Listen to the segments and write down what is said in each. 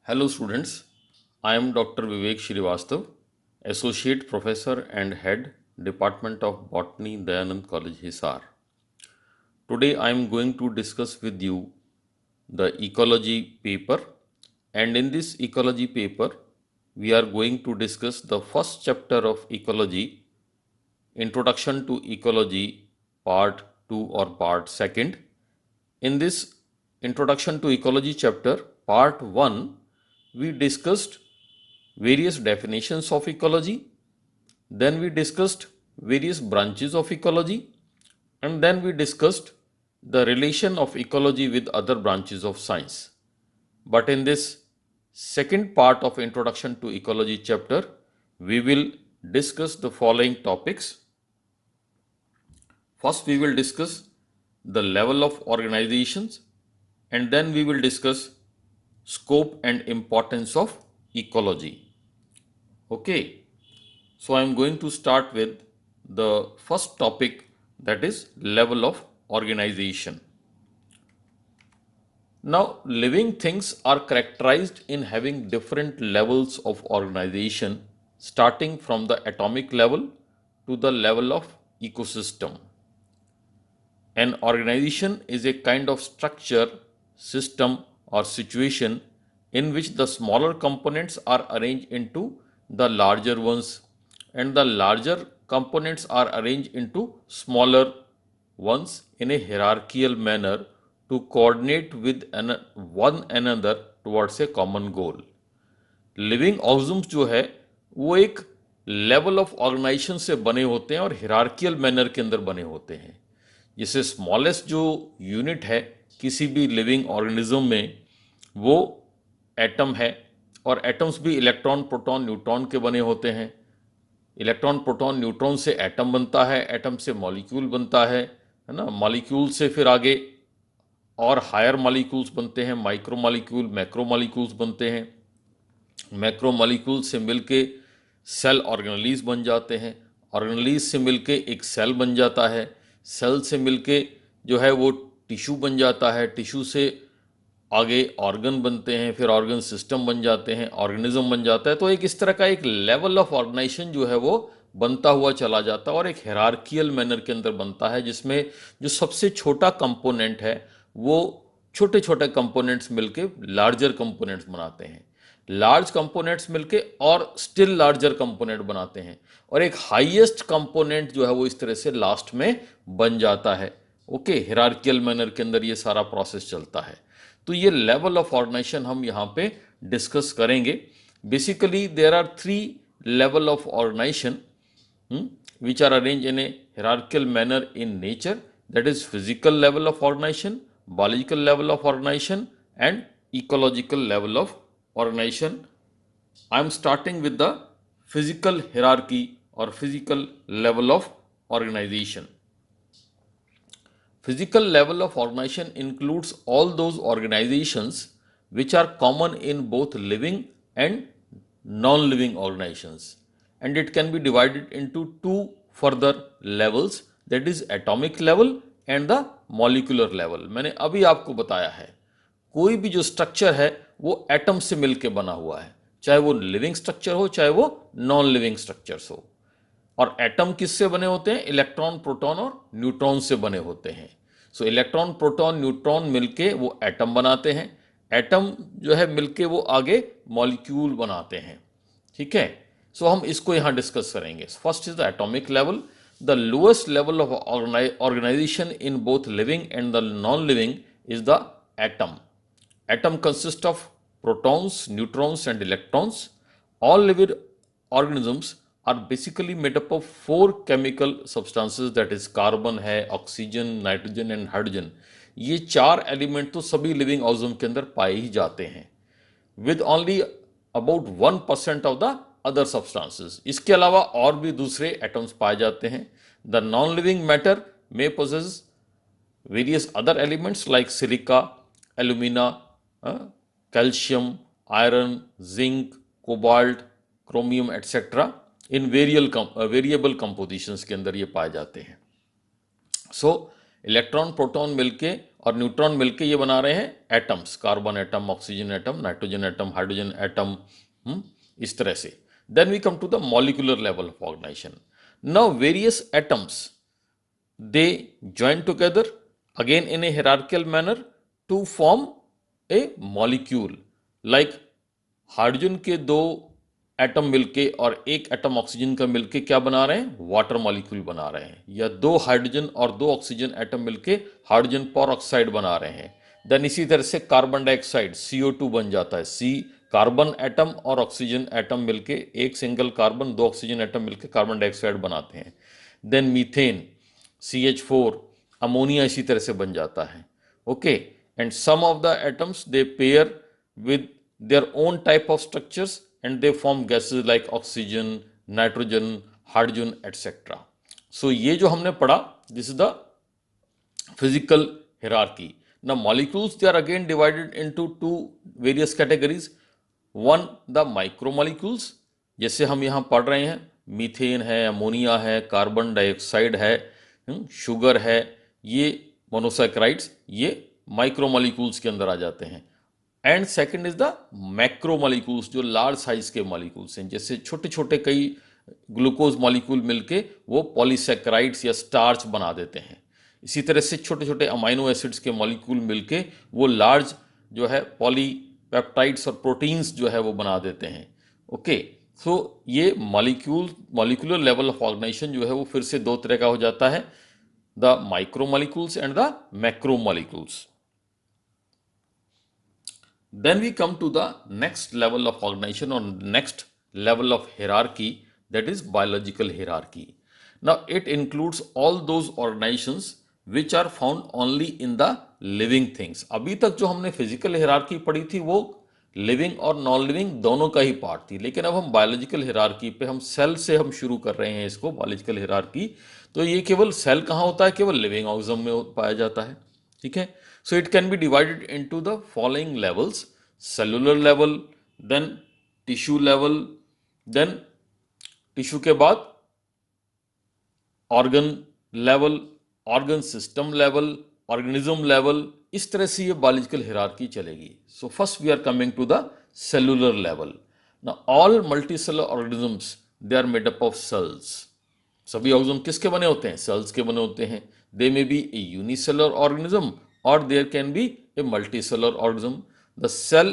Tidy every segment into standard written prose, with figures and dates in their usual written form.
Hello students, I am Dr. Vivek Srivastav, Associate Professor and Head, Department of Botany, Dayanand College, Hisar. Today I am going to discuss with you the ecology paper, and in this ecology paper we are going to discuss the first chapter of ecology, Introduction to Ecology, part 2 or part 2nd. In this Introduction to Ecology chapter, part 1, we discussed various definitions of ecology, then we discussed various branches of ecology, and then we discussed the relation of ecology with other branches of science. But in this second part of Introduction to Ecology chapter, we will discuss the following topics. First, we will discuss the level of organizations, and then we will discuss scope and importance of ecology. Okay, so I am going to start with the first topic, that is level of organization. Now, living things are characterized in having different levels of organization, starting from the atomic level to the level of ecosystem. An organization is a kind of structure, system, or situation in which the smaller components are arranged into the larger ones, and the larger components are arranged into smaller ones in a hierarchical manner to coordinate with one another towards a common goal. Living organisms जो है वो एक level of organisation से बने होते हैं और हिरार्कियल manner के अंदर बने होते हैं। जैसे स्मॉलेस्ट जो यूनिट है किसी भी लिविंग ऑर्गेनिज्म में वो एटम है, और एटम्स भी इलेक्ट्रॉन प्रोटॉन न्यूट्रॉन के बने होते हैं। इलेक्ट्रॉन प्रोटॉन न्यूट्रॉन से एटम बनता है, एटम से मॉलिक्यूल बनता है ना। मॉलिक्यूल से फिर आगे और हायर मॉलिक्यूल्स बनते हैं, माइक्रो मॉलिक्यूल, मैक्रो मॉलिक्यूल्स बनते हैं। मैक्रो मॉलिक्यूल से मिलके सेल ऑर्गेनेलीज बन जाते हैं, ऑर्गेनेलीज से मिलके एक सेल बन जाता है, सेल से मिलके जो है वो टिश्यू बन जाता है, टिश्यू से आगे ऑर्गन बनते हैं, फिर ऑर्गन सिस्टम बन जाते हैं, ऑर्गेनिज्म बन जाता है। तो एक इस तरह का एक लेवल ऑफ ऑर्गेनाइजेशन जो है वो बनता हुआ चला जाता है और एक हिरार्कियल मैनर के अंदर बनता है, जिसमें जो सबसे छोटा कंपोनेंट है वो छोटे छोटे कंपोनेंट्स मिलके लार्जर कंपोनेंट्स बनाते हैं, लार्ज कंपोनेंट्स मिलके और स्टिल लार्जर कंपोनेंट बनाते हैं, और एक हाईएस्ट कंपोनेंट जो है वो इस तरह से लास्ट में बन जाता है। ओके, हिरार्कियल मैनर के अंदर ये सारा प्रोसेस चलता है। तो ये लेवल ऑफ ऑर्गेनाइजेशन हम यहाँ पे डिस्कस करेंगे। Basically there are 3 level of organisation which are arranged in a hierarchical manner in nature, that is physical level of organization, biological level of organization, and ecological level of organization. I am starting with the physical hierarchy or physical level of organization. Physical level of organization includes all those organizations which are common in both living and non-living organizations, and it can be divided into 2 further levels, that is atomic level and the molecular level. मैंने अभी आपको बताया है कोई भी जो structure है वो एटम से मिलकर बना हुआ है, चाहे वो लिविंग स्ट्रक्चर हो चाहे वो नॉन लिविंग स्ट्रक्चर्स हो। और एटम किससे बने होते हैं? इलेक्ट्रॉन, प्रोटॉन और न्यूट्रॉन से बने होते हैं। सो इलेक्ट्रॉन, प्रोटॉन, न्यूट्रॉन मिलके वो एटम बनाते हैं, एटम जो है मिलके वो आगे मॉलिक्यूल बनाते हैं। ठीक है, सो हम इसको यहाँ डिस्कस करेंगे। First is the atomic level, the lowest level of organisation in both living and the non living is the atom. Atom consists of protons, neutrons, and electrons. All living organisms are basically made up of 4 chemical substances, that is carbon है, oxygen, nitrogen and hydrogen. ये 4 element तो सभी living organism के अंदर पाए ही जाते हैं, with only about 1% of the other substances. इसके अलावा और भी दूसरे एटम्स पाए जाते हैं। The non living matter may possess various other elements like silica, alumina, calcium, iron, zinc, cobalt, chromium, etc. In variable compositions के अंदर ये पाए जाते हैं। सो इलेक्ट्रॉन, प्रोटॉन मिलके और न्यूट्रॉन मिलके ये बना रहे हैं atoms, carbon atom, oxygen atom, nitrogen atom, hydrogen atom, इस तरह से। Then we come to the molecular level of organisation. Now various atoms they join together again in a hierarchical manner to form a molecule, like hydrogen के दो atom मिलके और एक atom oxygen का मिलके क्या बना रहे हैं, वाटर मॉलिक्यूल बना रहे हैं, या दो हाइड्रोजन और दो ऑक्सीजन एटम मिलके हाइड्रोजन पर बना रहे हैं। देन इसी तरह से कार्बन डाइऑक्साइड CO2 बन जाता है। सी कार्बन एटम और ऑक्सीजन एटम मिलके, एक सिंगल कार्बन दो ऑक्सीजन एटम मिलके कार्बन डाइऑक्साइड बनाते हैं। देन मीथेन CH4, अमोनिया इसी तरह से बन जाता है। Okay, and some of the atoms they pair with their own type of structures and they form gases like oxygen, nitrogen, hydrogen etcetera. So ये जो हमने पढ़ा, this is the physical hierarchy. Now molecules, they are again divided into two various categories. One, the micromolecules, जैसे हम यहाँ पढ़ रहे हैं, मीथेन है, अमोनिया है, कार्बन डाइऑक्साइड है, शुगर है, ये मोनोसैकेराइड्स, ये माइक्रोमोलिक्यूल्स के अंदर आ जाते हैं। And second is the macromolecules, जो लार्ज साइज के मॉलिक्यूल्स हैं, जैसे छोटे छोटे कई ग्लूकोज मॉलिक्यूल मिलके वो पॉलीसैकेराइड्स या स्टार्च बना देते हैं। इसी तरह से छोटे छोटे अमाइनो एसिड्स के मॉलिक्यूल मिलके वो लार्ज जो है पॉलीपेप्टाइड्स और प्रोटीन्स जो है वो बना देते हैं। ओके, सो ये मॉलिक्यूलर लेवल ऑफ ऑर्गेनाइजेशन जो है वो फिर से दो तरह का हो जाता है, the micromolecules and the macromolecules. Then we come to the next level of organization or next level of hierarchy, that is biological hierarchy. Now it includes all those organizations which are found only in the living things. अभी तक जो हमने physical hierarchy पढ़ी थी वो living और non living दोनों का ही पार्ट थी, लेकिन अब हम बायोलॉजिकल हिरार्की पे, हम सेल से हम शुरू कर रहे हैं इसको, बायोलॉजिकल हिरार्की। तो ये केवल सेल कहाँ होता है, केवल लिविंग ऑर्गेनिज्म में पाया जाता है। ठीक है, so it can be divided into the following levels: cellular level, then tissue level, then tissue के बाद organ level, organ system level, organism level, इस तरह से ये बायोलॉजिकल हिरार्की चलेगी। So first we are coming to the cellular level. Now all multicellular organisms, they are made up of cells. सभी organism किसके बने होते हैं, सेल्स के बने होते हैं। They may be A unicellular organism और there can be a multicellular organism. The cell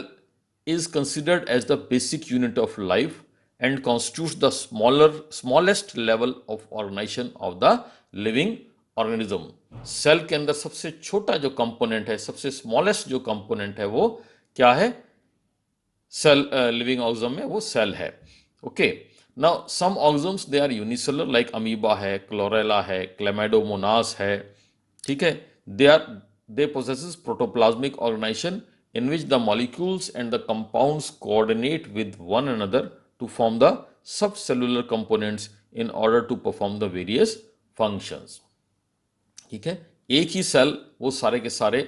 is considered as the basic unit of life and constitutes the smallest level of organization of the living organism. Cell के अंदर सबसे छोटा जो component है, सबसे smallest जो component है वो क्या है, सेल, लिविंग ऑर्गेनिज्म में वो सेल है। Okay, now some organisms they are unicellular, like amoeba है, क्लोरेला है, क्लेमाइडोमोनास है। ठीक है, दे possesses protoplasmic organization in which the molecules and the compounds coordinate with one another to form the subcellular components in order to perform the various functions. ठीक है, एक ही cell वो सारे के सारे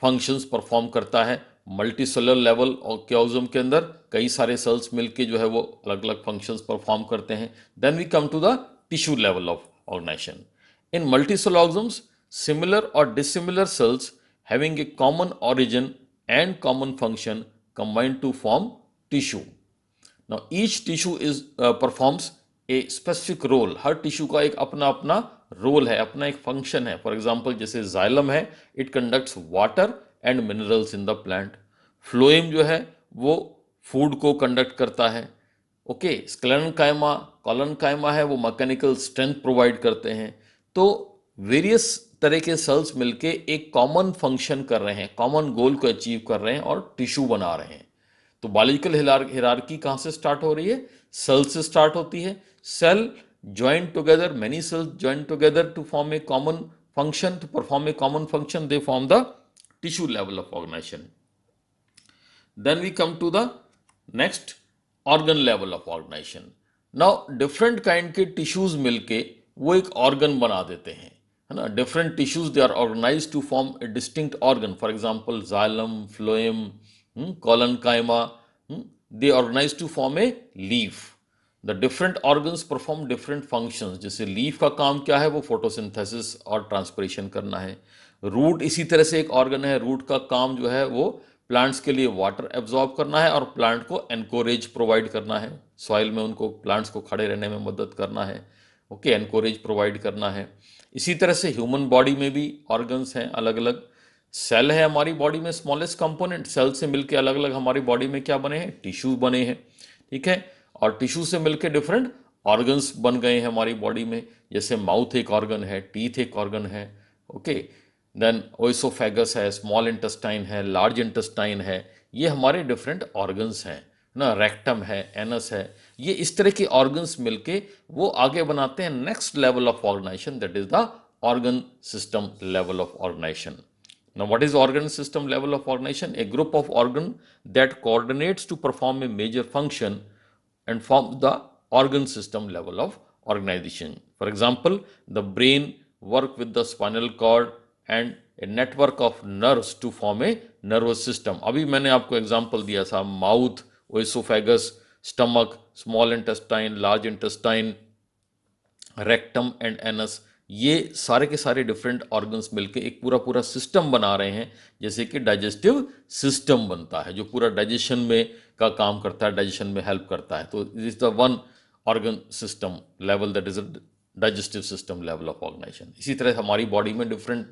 फंक्शंस परफॉर्म करता है। मल्टी सेलुलर लेवल और ऑर्गेनिज्म के अंदर कई सारे सेल्स मिलके जो है वो अलग अलग फंक्शंस परफॉर्म करते हैं। Then we come to the tissue level of organisation. In multi cellular organisms, similar or dissimilar cells having a common origin and common function combine to form tissue. Now each tissue is performs a specific role. Her tissue का एक अपना अपना role है, अपना एक function है। For example जैसे xylem है, it conducts water and minerals in the plant. Phloem जो है वो फूड को कंडक्ट करता है। ओके, स्क्लेरेनकाइमा, कॉलनकाइमा है, वो मैकेनिकल स्ट्रेंथ प्रोवाइड करते हैं। तो वेरियस तरह के सेल्स मिलके एक कॉमन फंक्शन कर रहे हैं, कॉमन गोल को अचीव कर रहे हैं और टिश्यू बना रहे हैं। तो बायोलॉजिकल हिरार्की कहाँ से स्टार्ट हो रही है, सेल से स्टार्ट होती है। Cell join together, many cells join together to form a common function, to perform a common function, they form the tissue level of organisation. Then we come to the next, organ level of organisation. Now different kind के tissues मिलके वो एक ऑर्गन बना देते हैं, है ना। Different tissues they are organised to form a distinct organ. For example xylem, phloem, collenchyma, they organised to form a leaf. The different organs perform different functions. जैसे लीफ का काम क्या है, वो फोटोसिंथेसिस और ट्रांसपिरेशन करना है। रूट इसी तरह से एक ऑर्गन है, रूट का काम जो है वो प्लांट्स के लिए वाटर एब्जॉर्ब करना है और प्लांट को एनकोरेज प्रोवाइड करना है, सॉइल में उनको प्लांट्स को खड़े रहने में मदद करना है, ओके, एनकोरेज प्रोवाइड करना है। इसी तरह से ह्यूमन बॉडी में भी ऑर्गन्स हैं अलग अलग। सेल है हमारी बॉडी में स्मॉलेस्ट कंपोनेंट, सेल से मिलके अलग अलग हमारी बॉडी में क्या बने हैं, टिश्यू बने हैं, ठीक है। और टिश्यू से मिलके डिफरेंट ऑर्गन्स बन गए हैं हमारी बॉडी में, जैसे माउथ एक ऑर्गन है, टीथ एक ऑर्गन है, ओके। देन ओइसोफेगस है, स्मॉल इंटेस्टाइन है, लार्ज इंटेस्टाइन है, ये हमारे डिफरेंट ऑर्गन्स हैं ना, रेक्टम है, एनस है। ये इस तरह के ऑर्गन्स मिलके वो आगे बनाते हैं next level of organisation, that is the organ system level of organization. Now, what is organ system level of organization? A group of organ that coordinates to perform a major function and form the organ system level of organization. For example, the brain work with the spinal cord and a network of nerves to form a nervous system. अभी मैंने आपको example दिया था, mouth, oesophagus, stomach, small intestine, large intestine, rectum and anus, ये सारे के सारे different organs मिलके एक पूरा पूरा सिस्टम बना रहे हैं, जैसे कि डाइजेस्टिव सिस्टम बनता है जो पूरा डाइजेशन में का काम करता है, डाइजेशन में हेल्प करता है। तो this is the one organ system level, that is digestive system level of organisation. इसी तरह हमारी बॉडी में डिफरेंट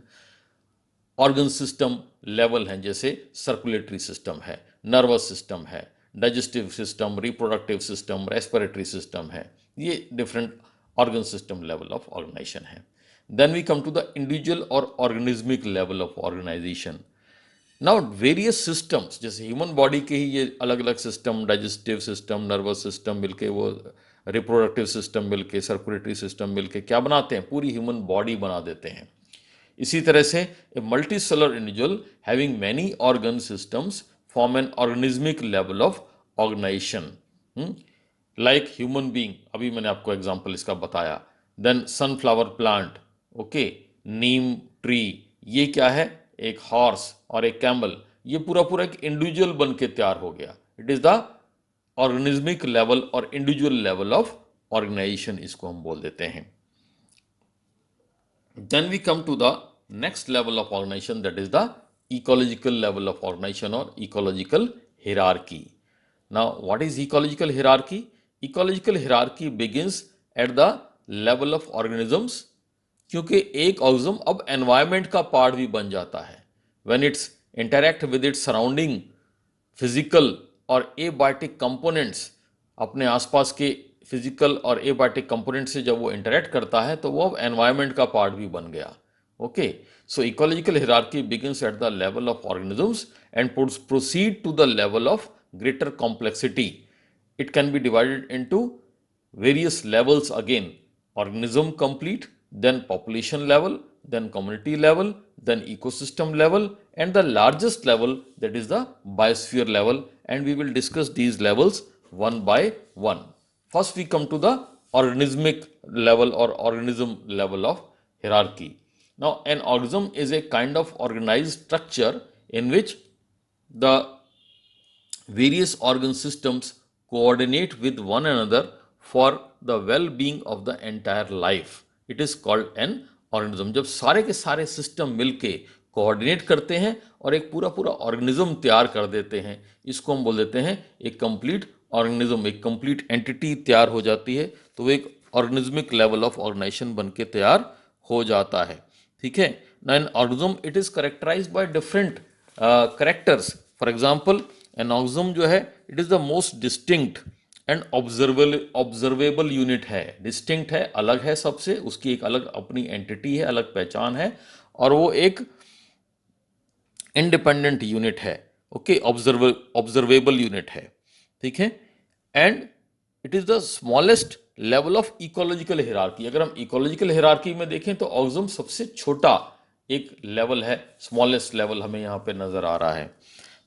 ऑर्गन सिस्टम लेवल हैं, जैसे सर्कुलेटरी सिस्टम है, नर्वस सिस्टम है, digestive system, reproductive system, respiratory system है, ये different organ system level of organization है। Then we come to the individual or organismic level of organization. Now various systems, जैसे human body के ही ये अलग अलग system, digestive system, nervous system मिलके, वो रिप्रोडक्टिव सिस्टम मिलके, सर्कुलेटरी सिस्टम मिलके क्या बनाते हैं, पूरी ह्यूमन बॉडी बना देते हैं। इसी तरह से a multicellular individual having many organ systems form an organismic level of organization, like human being, अभी मैंने आपको एग्जांपल इसका बताया। Then sunflower plant, okay, neem tree, ये क्या है, एक हॉर्स और एक कैमल, ये पूरा पूरा एक इंडिविजुअल बन के तैयार हो गया। It is the organismic level और इंडिविजुअल लेवल ऑफ ऑर्गेनाइजेशन, इसको हम बोल देते हैं। Then we come to the next level of organisation, that is the ecological level of organization और ecological hierarchy. Now, what is ecological hierarchy? Ecological hierarchy begins at the level of organisms, क्योंकि एक organism अब environment का part भी बन जाता है। When it's interact with its surrounding physical और एबायोटिक कंपोनेंट्स, अपने आसपास के फिजिकल और एबायोटिक कंपोनेंट से जब वो इंटरेक्ट करता है तो वो अब एनवायरमेंट का पार्ट भी बन गया। Okay, so ecological hierarchy begins at the level of organisms and proceed to the level of greater complexity. It can be divided into various levels again: organism complete, then population level, then community level, then ecosystem level, and the largest level, that is the biosphere level. And we will discuss these levels one by one. First we come to the organismic level or organism level of hierarchy. Now an organism is a kind of organized structure in which the various organ systems coordinate with one another for the well-being of the entire life. It is called an organism. जब सारे के सारे system मिलके coordinate करते हैं और एक पूरा पूरा ऑर्गेनिज्म तैयार कर देते हैं, इसको हम बोल देते हैं एक कंप्लीट ऑर्गेनिज्म, एक कंप्लीट एंटिटी तैयार हो जाती है, तो वो एक ऑर्गेनिज्मिक लेवल ऑफ ऑर्गेनाइजेशन बन के तैयार हो जाता है। ठीक है, now an organism it is characterised by different characters. For example, an organism जो है it is the most distinct and observable unit है। डिस्टिंक्ट है, अलग है सबसे, उसकी एक अलग अपनी एंटिटी है, अलग पहचान है, और वो एक इंडिपेंडेंट यूनिट है। ओके, ऑब्जर्वेबल यूनिट है, ठीक है। And it is the smallest level of ecological hierarchy. अगर हम इकोलॉजिकल हिरार्की में देखें तो ऑर्गेनिज्म सबसे छोटा एक लेवल है, स्मॉलेस्ट लेवल हमें यहाँ पे नजर आ रहा है।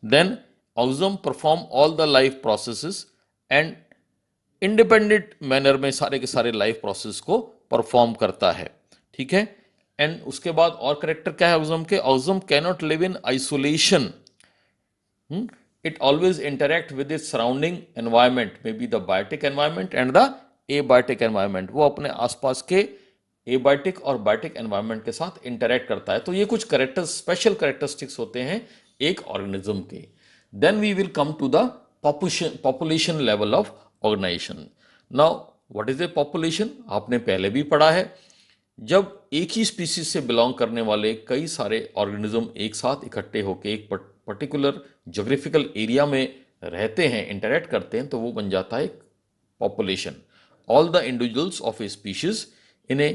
Then organism perform all the life processes and independent manner में सारे के सारे लाइफ प्रोसेस को परफॉर्म करता है, ठीक है। एंड उसके बाद और करेक्टर क्या है ऑर्गेनिज्म के? Organism can not live in isolation, it always interact with its surrounding environment, maybe the biotic environment and the abiotic environment. वो अपने आसपास के एबायोटिक और बायोटिक एनवायरनमेंट के साथ इंटरेक्ट करता है। तो ये कुछ स्पेशल कैरेक्टरिस्टिक्स होते हैं एक ऑर्गेनिज्म के। Then we will come to the population level of organisation. Now what is a population, आपने पहले भी पढ़ा है। जब एक ही स्पीसीज से बिलोंग करने वाले कई सारे ऑर्गेनिज्म एक साथ इकट्ठे होकर एक पर्टिकुलर ज्योग्राफिकल एरिया में रहते हैं, इंटरेक्ट करते हैं, तो वो बन जाता है एक population. All the individuals of a species in a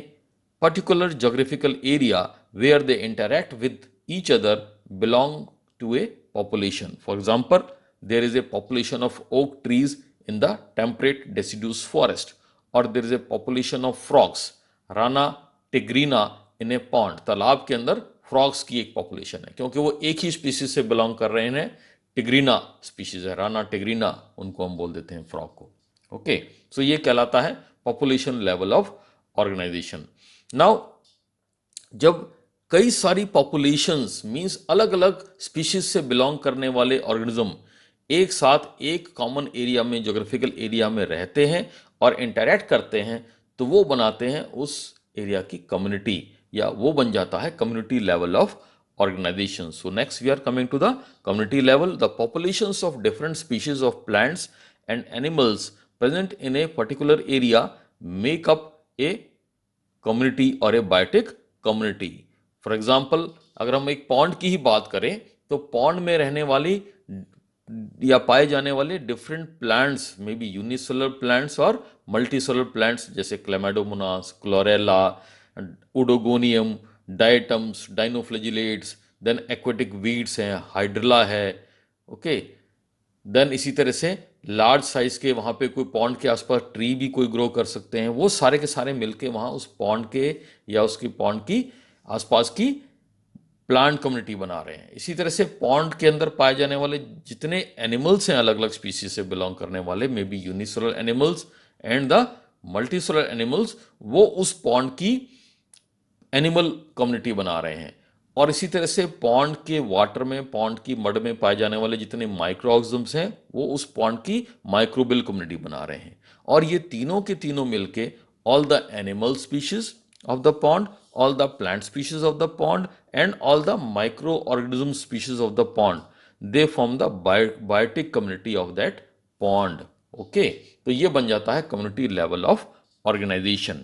particular geographical area where they interact with each other belong to a population. For example, there is a population of oak trees in the temperate deciduous forest, or there is a population of frogs, Rana tigrina in a pond. तालाब के अंदर frogs की एक population है, क्योंकि वो एक ही species से बिलोंग कर रहे हैं। टिग्रीना स्पीशीज है, राना टिग्रीना, उनको हम बोल देते हैं फ्रॉग को। ओके, सो ये कहलाता है population level of organisation. Now जब कई सारी पॉपुलेशंस मींस अलग अलग स्पीशीज से बिलोंग करने वाले ऑर्गेनिज्म एक साथ एक कॉमन एरिया में, ज्योग्राफिकल एरिया में रहते हैं और इंटरैक्ट करते हैं, तो वो बनाते हैं उस एरिया की कम्युनिटी, या वो बन जाता है community level of organization. So next we are coming to the community level. The populations of different species of plants and animals present in a particular area make up a community or a biotic community. For example, अगर हम एक pond की ही बात करें तो pond में रहने वाली या पाए जाने वाले डिफरेंट प्लांट्स में बी यूनिसेलुलर प्लांट्स और मल्टीसेलुलर प्लांट्स, जैसे chlamydomonas, chlorella, oedogonium, diatoms, dinoflagellates, then aquatic weeds हैं, हाइड्रला है। ओके, देन इसी तरह से लार्ज साइज के वहाँ पे कोई पॉन्ड के आसपास ट्री भी कोई ग्रो कर सकते हैं। वो सारे के सारे मिलके वहाँ उस पॉन्ड के या उसकी पॉन्ड की आसपास की प्लांट कम्युनिटी बना रहे हैं। इसी तरह से पॉन्ड के अंदर पाए जाने वाले जितने एनिमल्स हैं अलग अलग स्पीसीज से बिलोंग करने वाले, may be unicellular animals and the multicellular animals, वो उस पॉन्ड की एनिमल कम्युनिटी बना रहे हैं। और इसी तरह से पॉन्ड के वाटर में, पॉन्ड की मड में पाए जाने वाले जितने माइक्रो ऑर्गेनिज्म्स हैं वो उस पॉन्ड की माइक्रोबियल कम्युनिटी बना रहे हैं। और ये तीनों के तीनों मिलके all the animal species of the pond, all the plant species of the pond and all the microorganism species of the pond, they form the biotic community of that pond. Okay, तो ये बन जाता है community level of organization.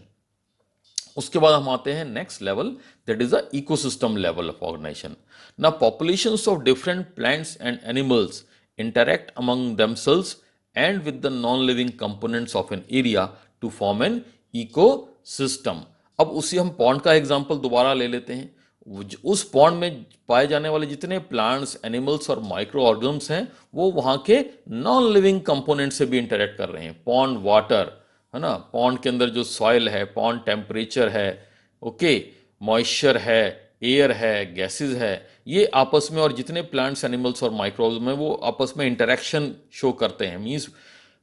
उसके बाद हम आते हैं next level, that is the ecosystem level of organisation. Now populations of different plants and animals interact among themselves and with the non living components of an area to form an ecosystem. अब उसी हम pond का example दोबारा ले लेते हैं। उस pond में पाए जाने वाले जितने प्लांट्स, एनिमल्स और माइक्रो ऑर्गेनिज्म्स हैं वो वहां के नॉन लिविंग कंपोनेंट से भी इंटरैक्ट कर रहे हैं। पॉन्ड वाटर है ना, पॉन्ड के अंदर जो सॉइल है, पॉन्ड टेम्परेचर है, ओके, मॉइस्चर है, एयर है, गैसेस है, ये आपस में, और जितने प्लांट्स, एनिमल्स और माइक्रोब्स में वो आपस में इंटरेक्शन शो करते हैं। Means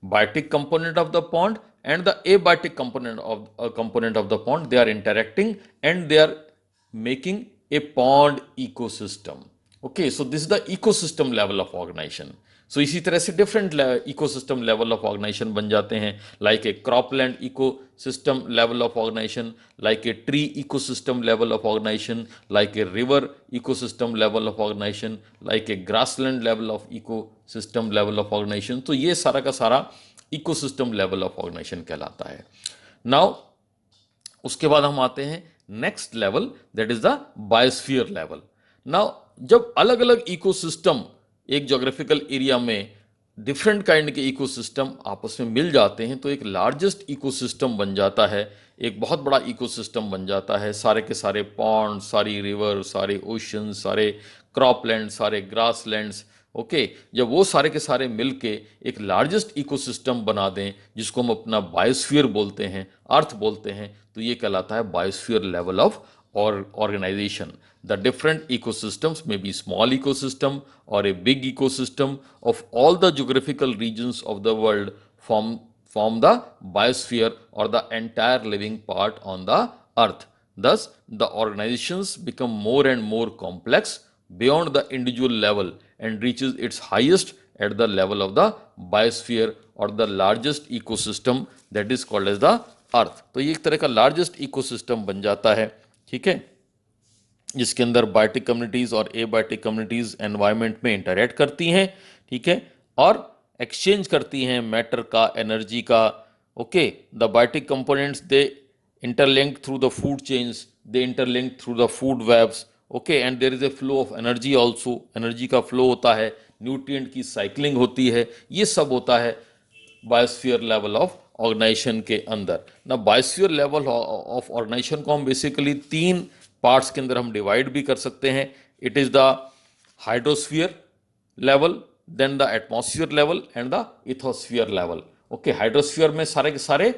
biotic component of the pond and the abiotic component of the pond, they are interacting and they are making a pond ecosystem. Okay, so this is the ecosystem level of organization. So इसी तरह से different ecosystem level of organization बन जाते हैं, like a cropland ecosystem level of organization, like a tree ecosystem level of organization, like a river ecosystem level of organization, like a grassland level of ecosystem level of organization. तो ये सारा का सारा ecosystem level of organisation कहलाता है। Now उसके बाद हम आते हैं next level, that is the biosphere level. Now जब अलग अलग इकोसिस्टम एक ज्योग्राफिकल एरिया में डिफरेंट काइंड के इकोसिस्टम आपस में मिल जाते हैं तो एक लार्जेस्ट इकोसिस्टम बन जाता है, एक बहुत बड़ा इकोसिस्टम बन जाता है। सारे के सारे पॉन्ड, सारी रिवर, सारे ओशन, सारे क्रॉपलैंड, सारे ग्रासलैंड्स, ओके, जब वो सारे के सारे मिलके एक लार्जेस्ट इकोसिस्टम बना दें जिसको हम अपना बायोस्फीयर बोलते हैं, अर्थ बोलते हैं, तो ये कहलाता है biosphere level of organization. The different ecosystems may be small ecosystem or a big ecosystem of all the geographical regions of the world form the biosphere or the entire living part on the earth. Thus, the organizations become more and more complex beyond the individual level and reaches its highest at the level of the biosphere or the largest ecosystem, that is called as the अर्थ। तो ये एक तरह का largest ecosystem बन जाता है, ठीक है, जिसके अंदर बायोटिक कम्युनिटीज और एबायोटिक कम्युनिटीज एनवायरनमेंट में इंटरेक्ट करती हैं, ठीक है, और एक्सचेंज करती हैं मैटर का, एनर्जी का। Okay, the biotic components they interlink through the food chains, they interlink through the food webs. Okay, and there is a flow of energy also, energy का फ्लो होता है, न्यूट्रिएंट की cycling होती है, ये सब होता है बायोस्फीयर लेवल ऑफ ऑर्गेनाइजेशन के अंदर ना। बायोस्फीयर लेवल ऑफ ऑर्गेनाइजेशन को हम बेसिकली तीन पार्ट्स के अंदर हम डिवाइड भी कर सकते हैं। It is the hydrosphere level, then the atmosphere level and the lithosphere level. Okay, hydrosphere में सारे के सारे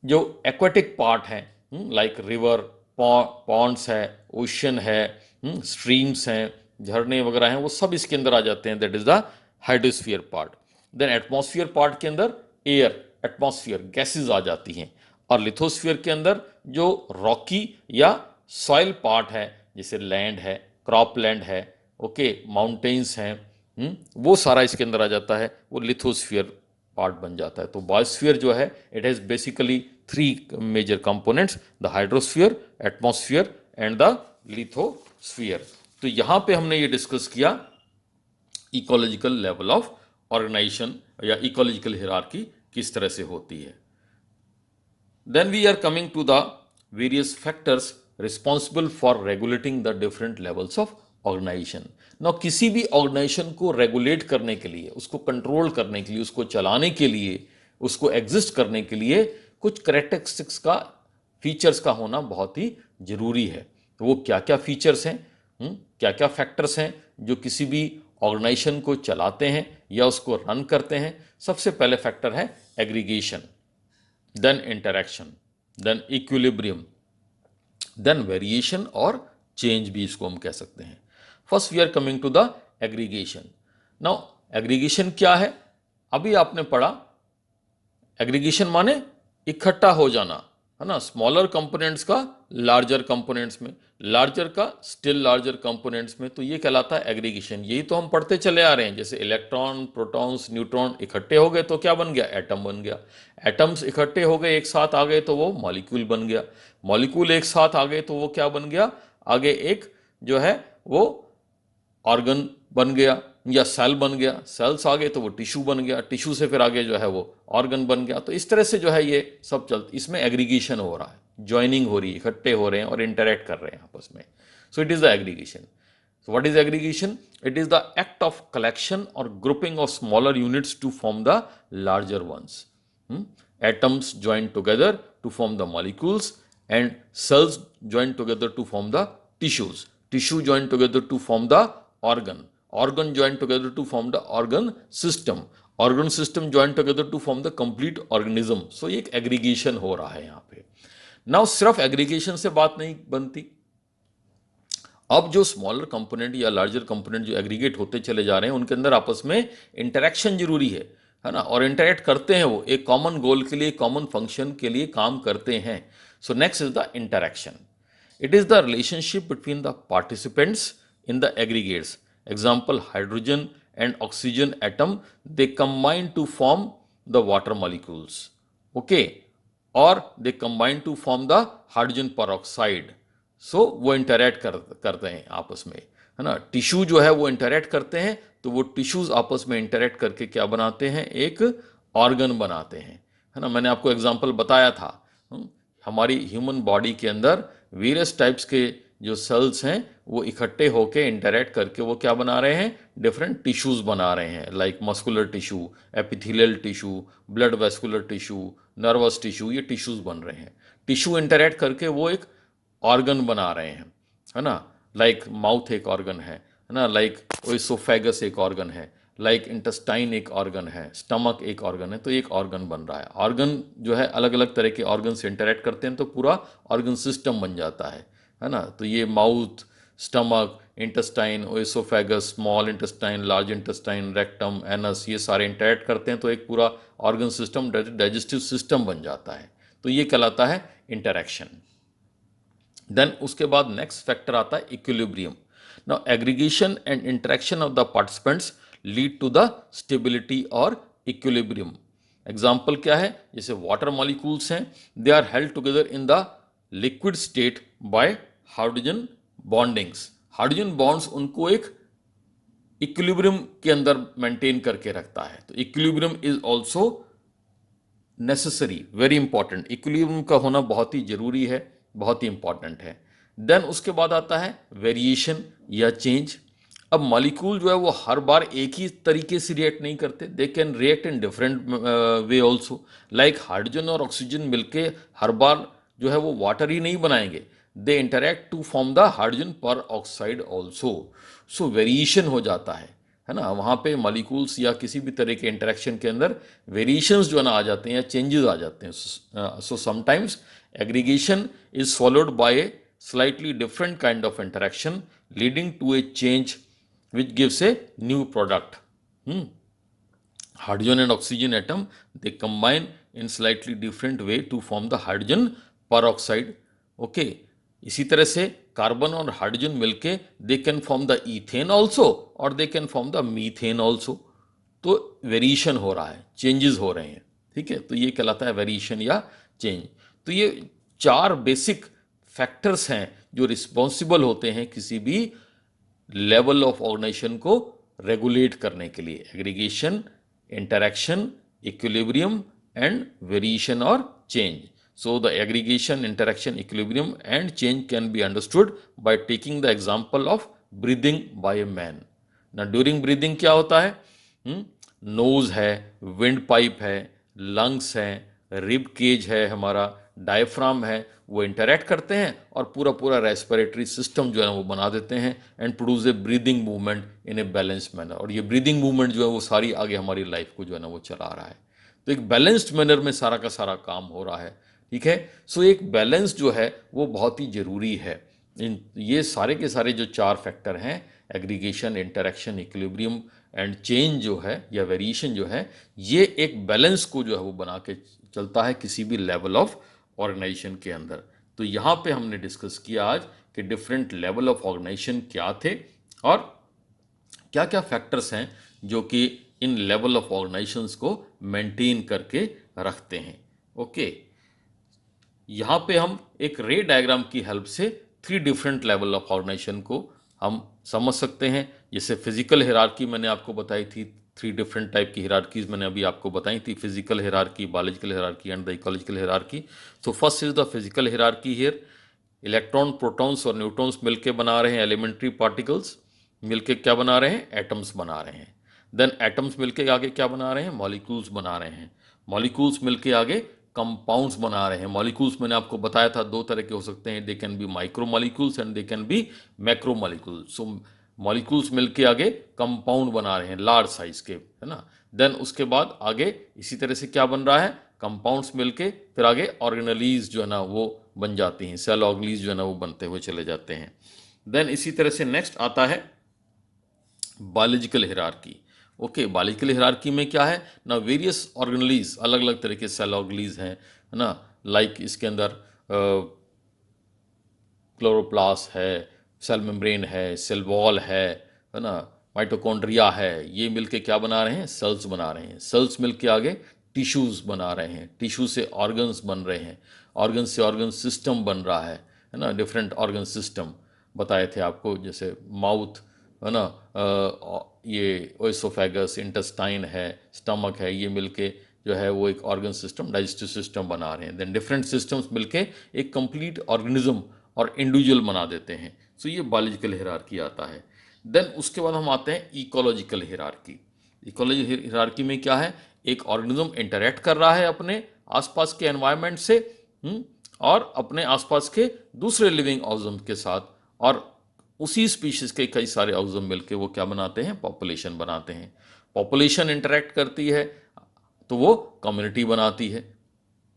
जो एक्वेटिक पार्ट हैं, लाइक रिवर, पॉन्ड्स है, ओशन है, स्ट्रीम्स हैं, झरने वगैरह हैं, वो सब इसके अंदर आ जाते हैं, that is the hydrosphere part. Then atmosphere part के अंदर एयर, एटमॉस्फेयर, गैसेस आ जाती हैं। और लिथोस्फीयर के अंदर जो रॉकी या सॉइल पार्ट है, जैसे लैंड है, क्रॉप लैंड है, ओके, माउंटेन्स हैं, वो सारा इसके अंदर आ जाता है, वो लिथोस्फीयर पार्ट बन जाता है। तो बायोस्फीयर जो है, it has basically three major components, the hydrosphere, atmosphere and the lithosphere. तो यहां पे हमने ये डिस्कस किया इकोलॉजिकल लेवल ऑफ ऑर्गेनाइजेशन या इकोलॉजिकल हियरार्की किस तरह से होती है। Then we are coming to the various factors responsible for regulating the different levels of organisation. Now किसी भी ऑर्गेनाइजेशन को रेगुलेट करने के लिए, उसको कंट्रोल करने के लिए, उसको चलाने के लिए, उसको एग्जिस्ट करने के लिए कुछ करेक्टरिस्टिक्स का, फीचर्स का होना बहुत ही जरूरी है। तो वो क्या क्या फीचर्स हैं, क्या क्या फैक्टर्स हैं जो किसी भी ऑर्गेनाइजेशन को चलाते हैं या उसको रन करते हैं। सबसे पहले फैक्टर है aggregation, then interaction, then equilibrium, then variation और चेंज भी इसको हम कह सकते हैं। First we are coming to the aggregation. Now aggregation क्या है? अभी आपने पढ़ा, एग्रीगेशन माने इकट्ठा हो जाना, है ना, स्मॉलर कंपोनेंट्स का लार्जर कंपोनेंट्स में, लार्जर का स्टिल लार्जर कंपोनेंट्स में, तो ये कहलाता है एग्रीगेशन। यही तो हम पढ़ते चले आ रहे हैं, जैसे इलेक्ट्रॉन, प्रोटॉन्स, न्यूट्रॉन इकट्ठे हो गए तो क्या बन गया? एटम बन गया। एटम्स इकट्ठे हो गए, एक साथ आ गए तो वो मॉलिक्यूल बन गया। मॉलिक्यूल एक साथ आ गए तो वो क्या बन गया? आगे एक जो है वो ऑर्गन बन गया या सेल बन गया। सेल्स आ गए तो वो टिश्यू बन गया, टिश्यू से फिर आगे जो है वो ऑर्गन बन गया। तो इस तरह से जो है ये सब चलता, इसमें एग्रीगेशन हो रहा है, ज्वाइनिंग हो रही है, इकट्ठे हो रहे हैं और इंटरेक्ट कर रहे हैं आपस में। So it is the aggregation. So what is aggregation? It is the act of collection or grouping of smaller units to form the larger ones. Atoms join together to form the molecules and cells join together to form the tissues. Tissue join together to form the organ. Organ join together to form the organ system. Organ system join together to form the complete organism. So एक aggregation हो रहा है यहाँ पे। Now सिर्फ aggregation से बात नहीं बनती। अब जो स्मॉलर कंपोनेंट या लार्जर कंपोनेंट जो एग्रीगेट होते चले जा रहे हैं, उनके अंदर आपस में इंटरेक्शन जरूरी है ना, और इंटरेक्ट करते हैं, वो एक कॉमन गोल के लिए, कॉमन फंक्शन के लिए काम करते हैं। So next is the interaction. It is the relationship between the participants in the aggregates. Example, hydrogen and oxygen atom, they combine to form the water molecules, okay, और they combine to form the hydrogen peroxide. So वो interact करते हैं आपस में, है ना। Tissue जो है वो इंटरेक्ट करते हैं, तो वो टिश्यूज आपस में इंटरेक्ट करके क्या बनाते हैं? एक ऑर्गन बनाते हैं, है ना। मैंने आपको एग्जांपल बताया था, हमारी ह्यूमन बॉडी के अंदर वेरियस टाइप्स के जो सेल्स हैं वो इकट्ठे होके इंटरेक्ट करके वो क्या बना रहे हैं? डिफरेंट टिश्यूज बना रहे हैं, like muscular tissue, epithelial tissue, blood vascular tissue, nervous tissue, ये टिश्यूज बन रहे हैं। टिश्यू इंटरेक्ट करके वो एक ऑर्गन बना रहे हैं, है ना। लाइक माउथ एक ऑर्गन है ना, लाइक ओइसोफेगस एक ऑर्गन है, लाइक इंटेस्टाइन एक ऑर्गन है, स्टमक एक ऑर्गन है, तो एक ऑर्गन बन रहा है। ऑर्गन जो है अलग अलग तरह के ऑर्गन से इंटरेक्ट करते हैं तो पूरा ऑर्गन सिस्टम बन जाता है ना। तो ये mouth, stomach, intestine, oesophagus, small intestine, large intestine, rectum, anus, ये सारे इंटरेक्ट करते हैं तो एक पूरा ऑर्गन सिस्टम, डाइजेस्टिव सिस्टम बन जाता है। तो ये कहलाता है इंटरेक्शन। देन उसके बाद नेक्स्ट फैक्टर आता है equilibrium. Now aggregation and interaction of the participants lead to the stability और इक्विलिब्रियम। एग्जाम्पल क्या है, जैसे वाटर मॉलिक्यूल्स हैं, they are held together in the liquid state by hydrogen bondings. Hydrogen bonds उनको एक equilibrium के अंदर मेंटेन करके रखता है। तो equilibrium is also necessary, very important. Equilibrium का होना बहुत ही जरूरी है, बहुत ही इंपॉर्टेंट है। देन उसके बाद आता है वेरिएशन या चेंज। अब मॉलिक्यूल जो है वो हर बार एक ही तरीके से रिएक्ट नहीं करते, they can react in different way also. Like hydrogen और ऑक्सीजन मिलके हर बार जो है वो वाटर ही नहीं बनाएंगे, they interact to form the hydrogen peroxide also. So variation हो जाता है ना, वहाँ पे मॉलिक्यूल्स या किसी भी तरह के इंटरेक्शन के अंदर वेरिएशंस जो है ना आ जाते हैं या चेंजेस आ जाते हैं। So sometimes aggregation is followed by A slightly different kind of interaction leading to a change which gives a new product. Hydrogen and oxygen atom, they combine in slightly different way to form the hydrogen peroxide. Okay, इसी तरह से carbon और hydrogen मिलके they can form the ethane also और they can form the methane also. तो variation हो रहा है, चेंजेस हो रहे हैं, ठीक है। तो ये कहलाता है वेरिएशन या चेंज। तो ये चार बेसिक फैक्टर्स हैं जो रिस्पॉन्सिबल होते हैं किसी भी लेवल ऑफ ऑर्गेनाइजेशन को रेगुलेट करने के लिए: aggregation, interaction, equilibrium and variation और change. So the aggregation, interaction, equilibrium and change can be understood by taking the example of breathing by a man. Now during breathing क्या होता है? Knows है, wind pipe है, lungs हैं, rib cage है, हमारा diaphragm है, वो इंटरैक्ट करते हैं और पूरा पूरा रेस्पिरेटरी सिस्टम जो है वो बना देते हैं and produce a breathing movement in a balanced manner. और ये ब्रीदिंग मूवमेंट जो है वो सारी आगे हमारी लाइफ को जो है ना वो चला रहा है। तो एक बैलेंस्ड मैनर में सारा का सारा काम हो रहा है, ठीक है। सो एक बैलेंस जो है वो बहुत ही जरूरी है। ये सारे के सारे जो चार फैक्टर हैं, aggregation, interaction, equilibrium and change जो है या वेरिएशन जो है, ये एक बैलेंस को जो है वो बना के चलता है किसी भी लेवल ऑफ ऑर्गेनाइजेशन के अंदर। तो यहाँ पे हमने डिस्कस किया आज कि डिफरेंट लेवल ऑफ ऑर्गेनाइजेशन क्या थे और क्या क्या फैक्टर्स हैं जो कि इन लेवल ऑफ ऑर्गेनाइजेशंस को मेंटेन करके रखते हैं। ओके, यहाँ पे हम एक रे डायग्राम की हेल्प से 3 डिफरेंट लेवल ऑफ ऑर्गेनाइजेशन को हम समझ सकते हैं। जैसे फिजिकल हिरार्की मैंने आपको बताई थी, 3 डिफरेंट टाइप की हिरार्कीज मैंने अभी आपको बताई थी: physical hierarchy, biological hierarchy and the ecological hierarchy. So first is the physical hierarchy. Here electron, protons और न्यूट्रॉन्स मिलके बना रहे हैं एलिमेंट्री पार्टिकल्स, मिलके क्या बना रहे हैं? एटम्स बना रहे हैं। देन एटम्स मिलके आगे क्या बना रहे हैं? मॉलिक्यूल्स बना रहे हैं। मॉलिक्यूल्स मिलके आगे कंपाउंड्स बना रहे हैं। मॉलिक्यूल्स मैंने आपको बताया था 2 तरह के हो सकते हैं, they can be micro molecules and they can be macro molecules. So molecules मिलके आगे कंपाउंड बना रहे हैं लार्ज साइज के, है ना। देन उसके बाद आगे इसी तरह से क्या बन रहा है? कंपाउंड्स मिलके फिर आगे ऑर्गेनेलीज जो है ना वो बन जाती हैं, सेल ऑर्गेनेलीज जो है ना वो बनते हुए चले जाते हैं। देन इसी तरह से नेक्स्ट आता है biological hierarchy. Okay, biological hierarchy में क्या है ना, वेरियस ऑर्गेनेलीज, अलग अलग तरह के सेल ऑर्गेनेलीज हैं, है ना। लाइक इसके अंदर क्लोरोप्लास्ट है, सेल मेम्ब्रेन है, सेल वॉल है ना, माइटोकॉन्ड्रिया है। ये मिलके क्या बना रहे हैं? सेल्स बना रहे हैं। सेल्स मिलके आगे टिश्यूज बना रहे हैं, टिश्यू से ऑर्गन्स बन रहे हैं, ऑर्गन से ऑर्गन सिस्टम बन रहा है ना। डिफरेंट ऑर्गन सिस्टम बताए थे आपको, जैसे माउथ, है ना, ये ओएसोफेगस, इंटेस्टाइन है, स्टमक है, ये मिलके जो है वो एक ऑर्गन सिस्टम, डाइजेस्टिव सिस्टम बना रहे हैं। देन डिफरेंट सिस्टम्स मिलके एक कंप्लीट ऑर्गेनिज्म और इंडिविजुअल बना देते हैं। सो ये बायोलॉजिकल हिरार्की आता है। देन उसके बाद हम आते हैं इकोलॉजिकल हिरार्की। इकोलॉजिकल हिरार्की में क्या है? एक ऑर्गेनिज्म इंटरैक्ट कर रहा है अपने आसपास के एनवायरनमेंट से और अपने आसपास के दूसरे लिविंग ऑर्गेनिज्म के साथ, और उसी स्पीशीज के कई सारे ऑर्गेनिज्म मिलके वो क्या बनाते हैं? पॉपुलेशन बनाते हैं। पॉपुलेशन इंटरैक्ट करती है तो वो कम्युनिटी बनाती है।